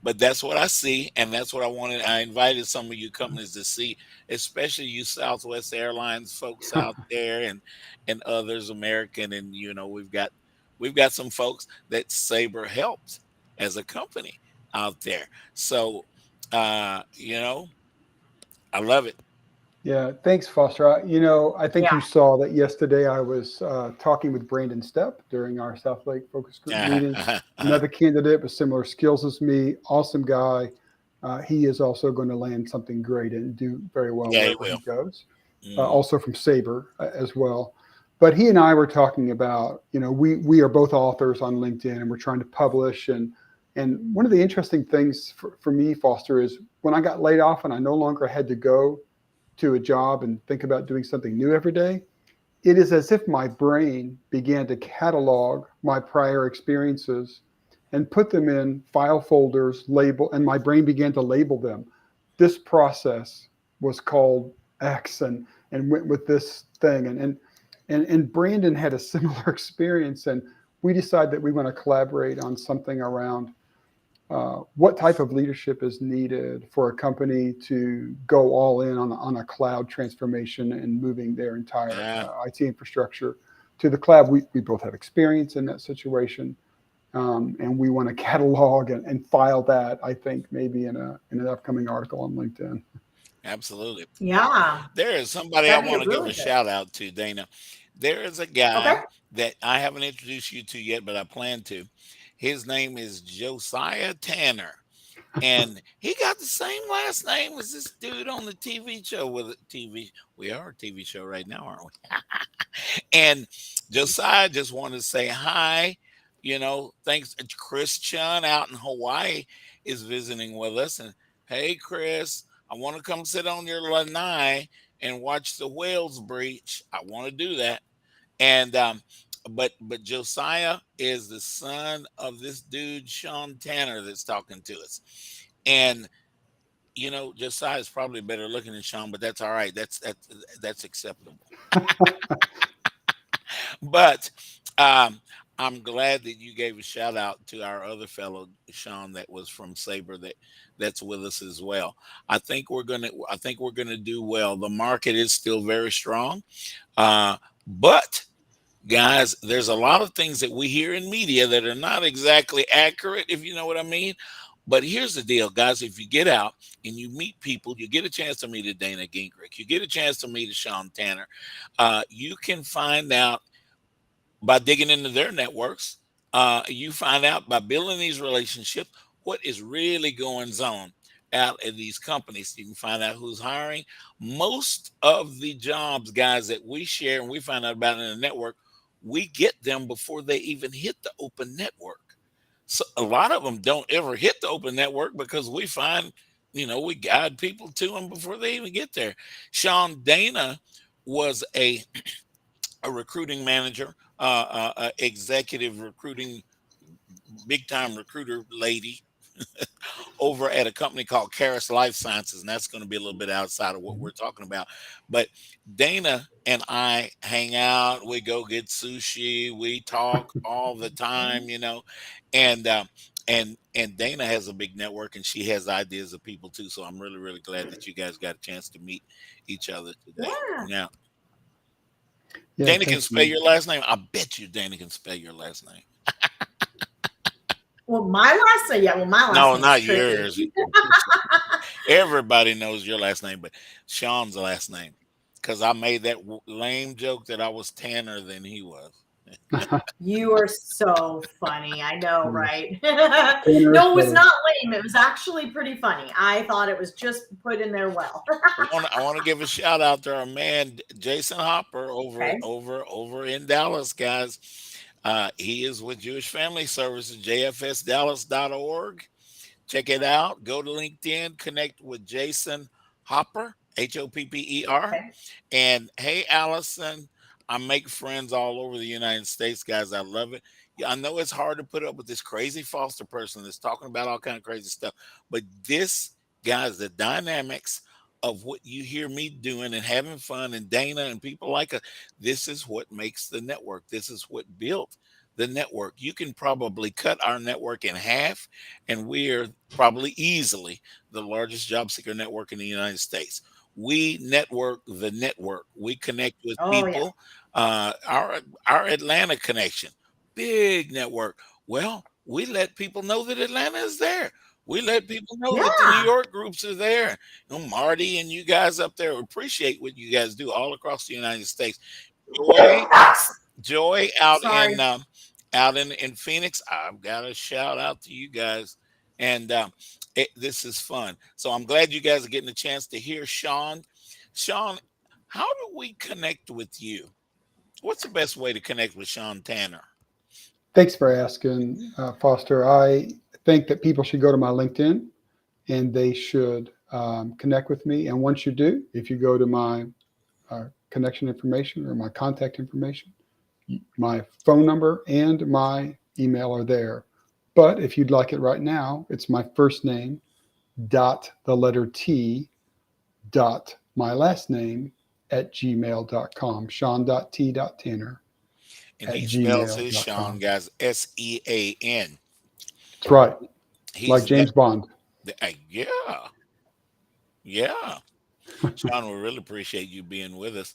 but that's what I see, and that's what I wanted. I invited some of you companies to see, especially you Southwest Airlines folks out there, and others, American, and we've got some folks that Sabre helped as a company out there. So I love it. Yeah, thanks, Foster. I think you saw that yesterday I was talking with Brandon Stepp during our South Lake Focus Group meeting. Another candidate with similar skills as me, awesome guy. He is also going to land something great and do very well wherever he goes. Also from Sabre as well. But he and I were talking about, we are both authors on LinkedIn, and we're trying to publish. And one of the interesting things for me, Foster, is when I got laid off and I no longer had to go to a job and think about doing something new every day, it is as if my brain began to catalog my prior experiences and put them in file folders, and my brain began to label them. This process was called X and went with this thing. And Brandon had a similar experience, and we decided that we want to collaborate on something around what type of leadership is needed for a company to go all in on a cloud transformation and moving their entire IT infrastructure to the cloud. We both have experience in that situation, and we want to catalog and file that, I think, maybe in an upcoming article on LinkedIn. Absolutely. Yeah. There is somebody I want to give a shout out to, Dana. There is a guy that I haven't introduced you to yet, but I plan to. His name is Josiah Tanner, and he got the same last name as this dude on the TV show. We are a TV show right now, aren't we? And Josiah just wanted to say hi. Thanks. Chris Chun out in Hawaii is visiting with us, and hey, Chris, I want to come sit on your lanai and watch the whales breach. I want to do that. And but Josiah is the son of this dude Sean Tanner that's talking to us. And Josiah is probably better looking than Sean, but that's all right. That's acceptable. But I'm glad that you gave a shout out to our other fellow Sean that was from Sabre that's with us as well. I think we're gonna do well. The market is still very strong, but guys, there's a lot of things that we hear in media that are not exactly accurate, if you know what I mean. But here's the deal, guys. If you get out and you meet people, you get a chance to meet a Dana Gingerich, you get a chance to meet a Sean Tanner. You can find out by digging into their networks. You find out by building these relationships what is really going on out at these companies. You can find out who's hiring. Most of the jobs, guys, that we share and we find out about in the network, we get them before they even hit the open network. So a lot of them don't ever hit the open network because we find, we guide people to them before they even get there. Sean, Dana was a recruiting manager, executive recruiting, big time recruiter lady over at a company called Caris Life Sciences, and that's going to be a little bit outside of what we're talking about. But Dana and I hang out, we go get sushi, we talk all the time, and Dana has a big network and she has ideas of people too. So I'm really, really glad that you guys got a chance to meet each other today. Yeah. Dana can spell your last name. I bet you Dana can spell your last name. Well, my last name, yeah. Well, my last No, name's not tricky. yours. Everybody knows your last name, but Sean's last name. Because I made that lame joke that I was tanner than he was. You are so funny. I know, right? Tanner No, it is was better. not lame. It was actually pretty funny. I thought it was just put in there well. I want to give a shout out to our man Jason Hopper Okay. over in Dallas, guys. He is with Jewish Family Services, jfsdallas.org. Check it out. Go to LinkedIn, connect with Jason Hopper, Hopper. Okay. And hey, Allison, I make friends all over the United States, guys. I love it. Yeah, I know it's hard to put up with this crazy foster person that's talking about all kind of crazy stuff, but this, guys, the dynamics of what you hear me doing and having fun and Dana and people like us, this is what makes the network. This is what built the network. You can probably cut our network in half, and we're probably easily the largest job seeker network in the United States. We network the network. We connect with Oh, yeah. people. Our Atlanta connection, big network. Well, we let people know that Atlanta is there. We let people know that the New Yeah. York groups are there. You know, Marty and you guys up there appreciate what you guys do all across the United States. Joy Sorry. out in Phoenix. I've got a shout out to you guys, and this is fun. So I'm glad you guys are getting a chance to hear Sean. Sean, how do we connect with you? What's the best way to connect with Sean Tanner? Thanks for asking, Foster. I think that people should go to my LinkedIn and they should connect with me. And once you do, if you go to my connection information or my contact information, my phone number and my email are there. But if you'd like it right now, it's my first name dot the letter T dot my last name at gmail.com. Sean.t.tanner And at he spells his gmail.com. Sean, guys, SEAN. That's right. He's Like James Bond. yeah. Yeah. Sean, we really appreciate you being with us.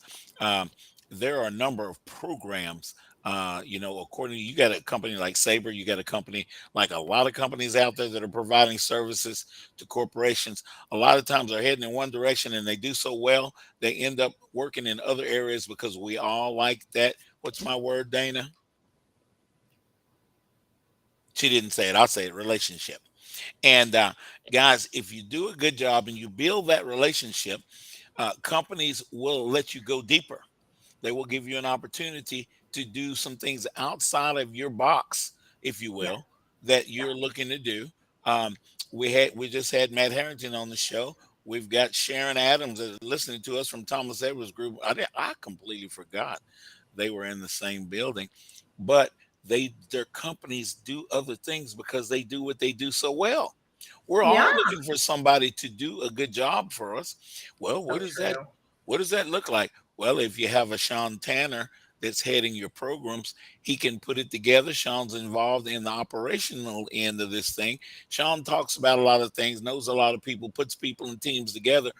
There are a number of programs. According to you got a company like Sabre, you got a company like a lot of companies out there that are providing services to corporations. A lot of times they're heading in one direction and they do so well, they end up working in other areas because we all like that. What's my word, Dana? She didn't say it. I'll say it, relationship. And guys, if you do a good job and you build that relationship, companies will let you go deeper. They will give you an opportunity to do some things outside of your box, if you will, that you're looking to do. We just had Matt Harrington on the show. We've got Sharon Adams that is listening to us from Thomas Edwards Group. I completely forgot they were in the same building, but their companies do other things because they do what they do so well. We're all looking for somebody to do a good job for us. Well, what does that look like? Well, if you have a Sean Tanner that's heading your programs, he can put it together. Sean's involved in the operational end of this thing. Sean talks about a lot of things, knows a lot of people, puts people and teams together.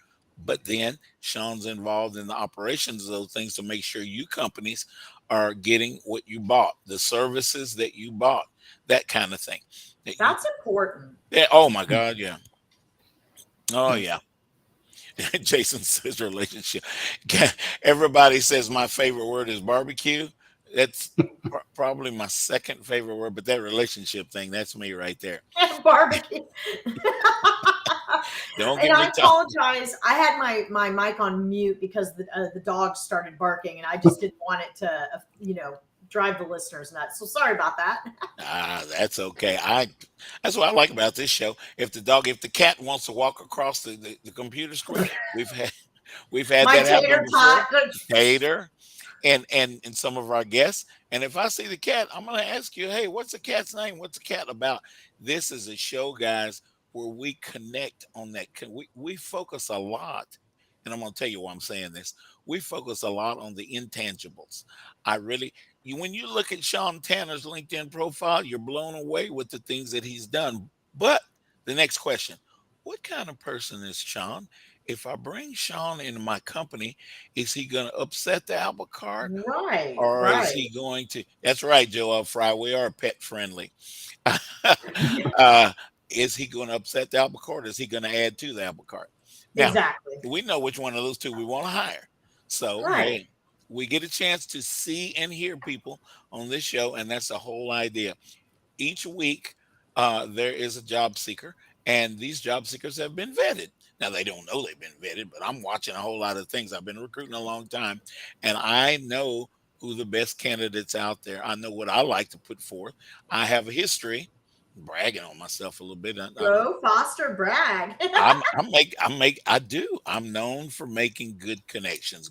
But then Sean's involved in the operations of those things to make sure you companies are getting what you bought, the services that you bought, that kind of thing. That's important. Yeah. Oh my God. Yeah. Oh yeah. Jason says relationship. Everybody says my favorite word is barbecue. That's probably my second favorite word, but that relationship thing, that's me right there. Barbecue. Don't And get I me apologize. I had my mic on mute because the dog started barking, and I just didn't want it to, drive the listeners nuts. So sorry about that. That's okay. That's what I like about this show. If the cat wants to walk across the computer screen, we've had My that happen tater before. tot. Tater and some of our guests. And if I see the cat, I'm going to ask you, hey, what's the cat's name? What's the cat about? This is a show, guys, where we connect on that. We focus a lot, and I'm going to tell you why I'm saying this. We focus a lot on the intangibles. When you look at Sean Tanner's LinkedIn profile, you're blown away with the things that he's done. But the next question, what kind of person is Sean? if I bring Sean into my company, is he going to upset the apple cart, Right, or is right. he going to? That's right, Joel Fry. We are pet friendly. uh, is he going to upset the apple cart? Is he going to add to the apple cart? Now, Exactly. we know which one of those two we want to hire. So, Right. hey, we get a chance to see and hear people on this show, and that's the whole idea. Each week, there is a job seeker, and these job seekers have been vetted. Now, they don't know they've been vetted, but I'm watching a whole lot of things. I've been recruiting a long time, and I know who the best candidates out there. I know what I like to put forth. I have a history, bragging on myself a little bit. I don't. Go Foster brag. I do. I'm known for making good connections,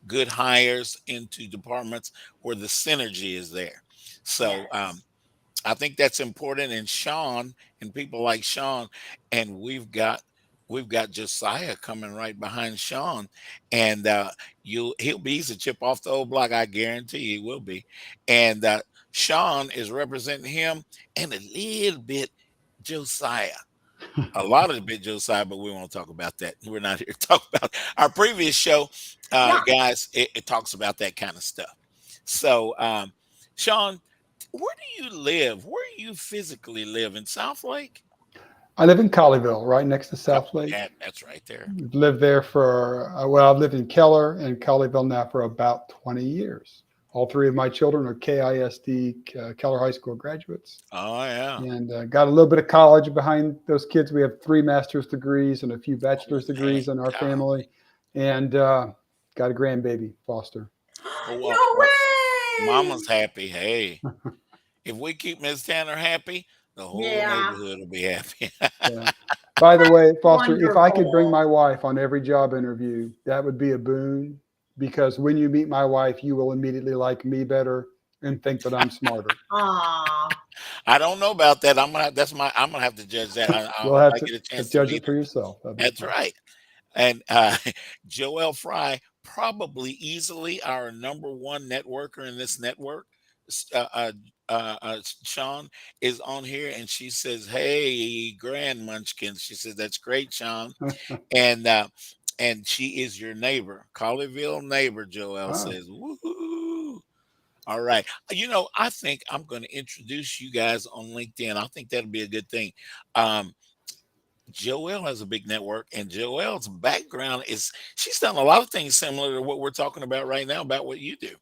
good hires into departments where the synergy is there. So, Yes. I think that's important. And Sean and people like Sean, and we've got Josiah coming right behind Sean, and he's a chip off the old block. I guarantee he will be. And Sean is representing him, and a little bit Josiah. A lot of the bit Josiah, but we won't talk about that. We're not here to talk about our previous show, Yeah. guys. It talks about that kind of stuff. So, Sean, where do you live? Where do you physically live, in South Lake? I live in Colleyville, right next to South Lake. Yeah, that's right there. Lived there for, well, I've lived in Keller and Colleyville now for about 20 years. All three of my children are KISD, Keller High School graduates. Oh, yeah. And got a little bit of college behind those kids. We have 3 master's degrees and a few bachelor's degrees in our family. And got a grandbaby, Foster. Oh, No well, way. Mama's happy. Hey, if we keep Miss Tanner happy, the whole Yeah. neighborhood will be happy. Yeah. By the way, Foster, if I could bring Wonderful. my wife on every job interview, that would be a boon, because when you meet my wife, you will immediately like me better and think that I'm smarter. Aw. I don't know about that. I'm gonna have to judge that. You'll have I to get a chance to judge meet it for her. yourself. That'd be That's fun. right. And Joel Fry, probably easily our number one networker in this network. S- Uh, uh, Sean is on here, and she says, "Hey, Grand Munchkin." She says, "That's great, Sean." And and she is your neighbor, Colleyville neighbor. Joel Ah, says, "Woohoo!" All right. I think I'm going to introduce you guys on LinkedIn. I think that'll be a good thing. Um, Joelle has a big network, and Joelle's background is she's done a lot of things similar to what we're talking about right now about what you do.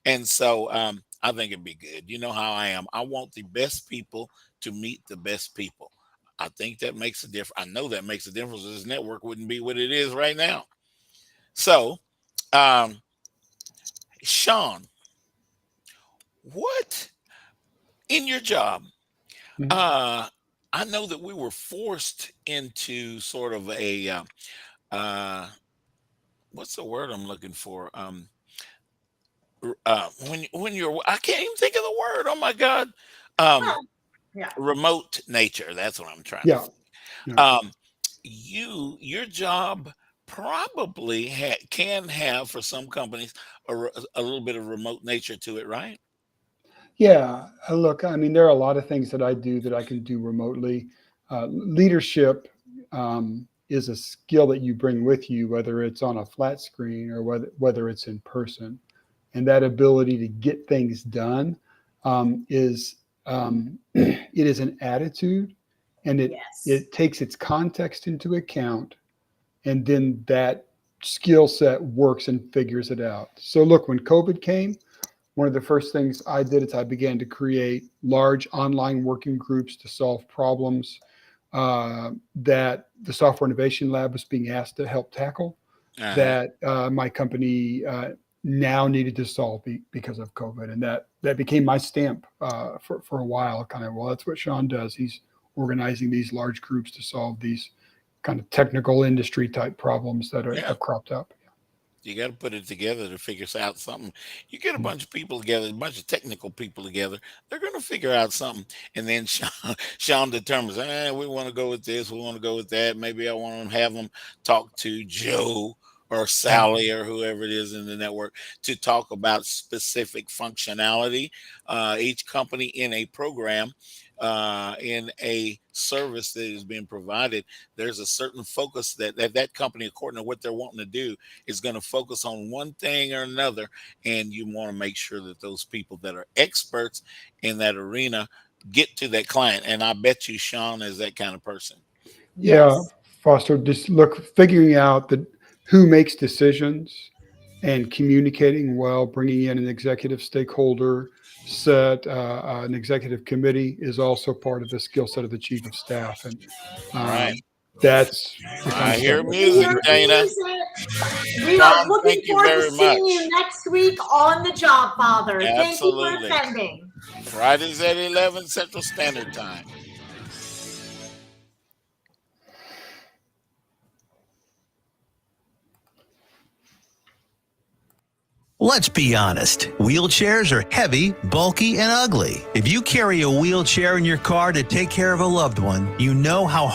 And so I think it'd be good. You know how I am. I want the best people to meet the best people. I think that makes a difference. I know that makes a difference. This network wouldn't be what it is right now. So, um, Sean, what in your job? mhm. Uh, I know that we were forced into sort of a uh, what's the word I'm looking for? When you're I can't even think of the word. Oh my God. Um, Well, yeah. remote nature. That's what I'm trying to Yeah. think. Yeah. Um, your job probably can have for some companies a little bit of remote nature to it, right? Yeah. Look, I mean, there are a lot of things that I do that I can do remotely. Leadership is a skill that you bring with you, whether it's on a flat screen or whether it's in person. And that ability to get things done is it is an attitude, and Yes. it takes its context into account, and then that skill set works and figures it out. So look, when COVID came, one of the first things I did is I began to create large online working groups to solve problems that the Software Innovation Lab was being asked to help tackle, Uh-huh. that my company now needed to solve because of COVID. And that became my stamp for a while, kind of, well, that's what Sean does. He's organizing these large groups to solve these kind of technical industry type problems that Yeah. have cropped up. You got to put it together to figure out something. You get a bunch of people together, a bunch of technical people together, they're going to figure out something. And then Sean determines, we want to go with this, we want to go with that. Maybe I want to have them talk to Joe or Sally or whoever it is in the network to talk about specific functionality. Each company in a program in a service that is being provided, there's a certain focus that company, according to what they're wanting to do, is going to focus on one thing or another. And you want to make sure that those people that are experts in that arena get to that client. And I bet you Sean is that kind of person. Yeah, Foster, just figuring out who makes decisions and communicating well, bringing in an executive stakeholder set, an executive committee is also part of the skill set of the chief of staff. And that's the kind I of hear stuff. music, Dana. We are Tom, looking thank you forward to very seeing much. you next week on the Jobfather. Thank you for Absolutely. attending. Fridays at 11 Central Standard Time. Let's be honest. Wheelchairs are heavy, bulky, and ugly. If you carry a wheelchair in your car to take care of a loved one, you know how hard